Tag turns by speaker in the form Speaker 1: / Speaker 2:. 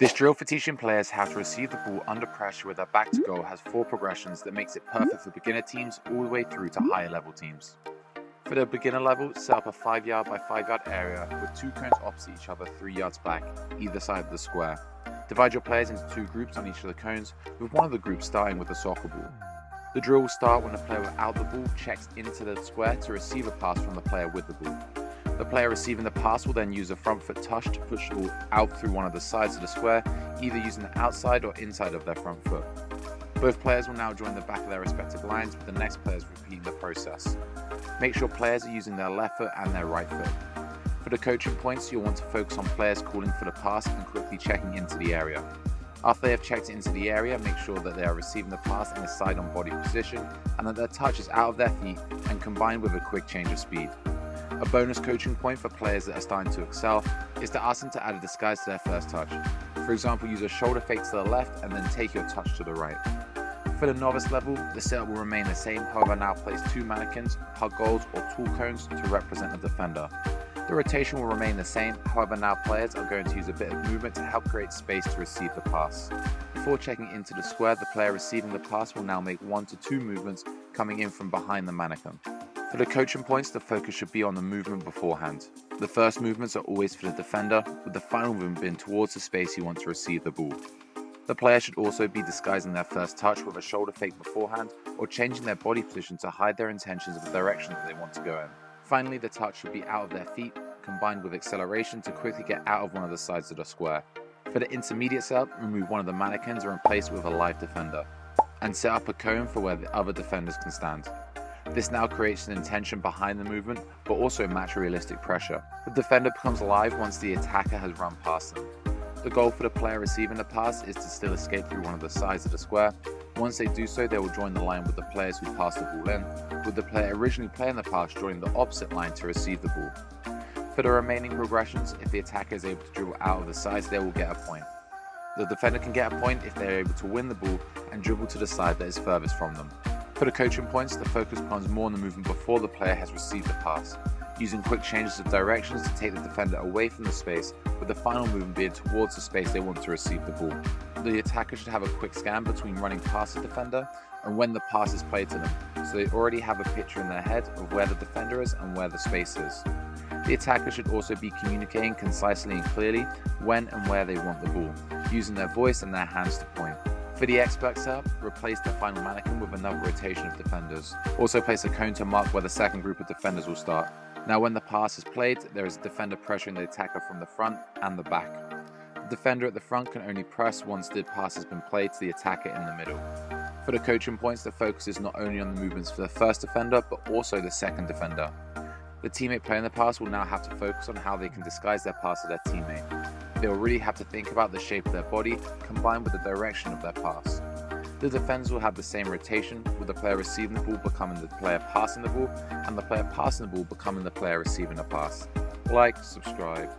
Speaker 1: This drill for teaching players how to receive the ball under pressure with their back to goal has 4 progressions that makes it perfect for beginner teams all the way through to higher level teams. For the beginner level, set up a 5-yard by 5-yard area with 2 cones opposite each other 3 yards back, either side of the square. Divide your players into 2 groups on each of the cones, with one of the groups starting with the soccer ball. The drill will start when the player without the ball checks into the square to receive a pass from the player with the ball. The player receiving the pass will then use a front foot touch to push the ball out through one of the sides of the square, either using the outside or inside of their front foot. Both players will now join the back of their respective lines, with the next players repeating the process. Make sure players are using their left foot and their right foot. For the coaching points, you'll want to focus on players calling for the pass and quickly checking into the area. After they have checked into the area, make sure that they are receiving the pass in a side-on body position and that their touch is out of their feet and combined with a quick change of speed. A bonus coaching point for players that are starting to excel is to ask them to add a disguise to their first touch. For example, use a shoulder fake to the left and then take your touch to the right. For the novice level, the setup will remain the same, however now place 2 mannequins, puck goals or tool cones to represent the defender. The rotation will remain the same, however now players are going to use a bit of movement to help create space to receive the pass. Before checking into the square, the player receiving the pass will now make 1 to 2 movements coming in from behind the mannequin. For the coaching points, the focus should be on the movement beforehand. The first movements are always for the defender, with the final movement being towards the space you want to receive the ball. The player should also be disguising their first touch with a shoulder fake beforehand or changing their body position to hide their intentions of the direction that they want to go in. Finally, the touch should be out of their feet, combined with acceleration to quickly get out of one of the sides of the square. For the intermediate setup, remove one of the mannequins and replace it with a live defender, and set up a cone for where the other defenders can stand. This now creates an intention behind the movement, but also match realistic pressure. The defender becomes live once the attacker has run past them. The goal for the player receiving the pass is to still escape through one of the sides of the square. Once they do so, they will join the line with the players who passed the ball in, with the player originally playing the pass joining the opposite line to receive the ball. For the remaining progressions, if the attacker is able to dribble out of the sides, they will get a point. The defender can get a point if they are able to win the ball and dribble to the side that is furthest from them. For the coaching points, the focus becomes more on the movement before the player has received the pass, using quick changes of directions to take the defender away from the space, with the final movement being towards the space they want to receive the ball. The attacker should have a quick scan between running past the defender and when the pass is played to them, so they already have a picture in their head of where the defender is and where the space is. The attacker should also be communicating concisely and clearly when and where they want the ball, using their voice and their hands to point. For the expert setup, replace the final mannequin with another rotation of defenders. Also place a cone to mark where the second group of defenders will start. Now when the pass is played, there is a defender pressuring the attacker from the front and the back. The defender at the front can only press once the pass has been played to the attacker in the middle. For the coaching points, the focus is not only on the movements for the first defender, but also the second defender. The teammate playing the pass will now have to focus on how they can disguise their pass to their teammate. They will really have to think about the shape of their body, combined with the direction of their pass. The defenders will have the same rotation, with the player receiving the ball becoming the player passing the ball, and the player passing the ball becoming the player receiving the pass. Like, subscribe.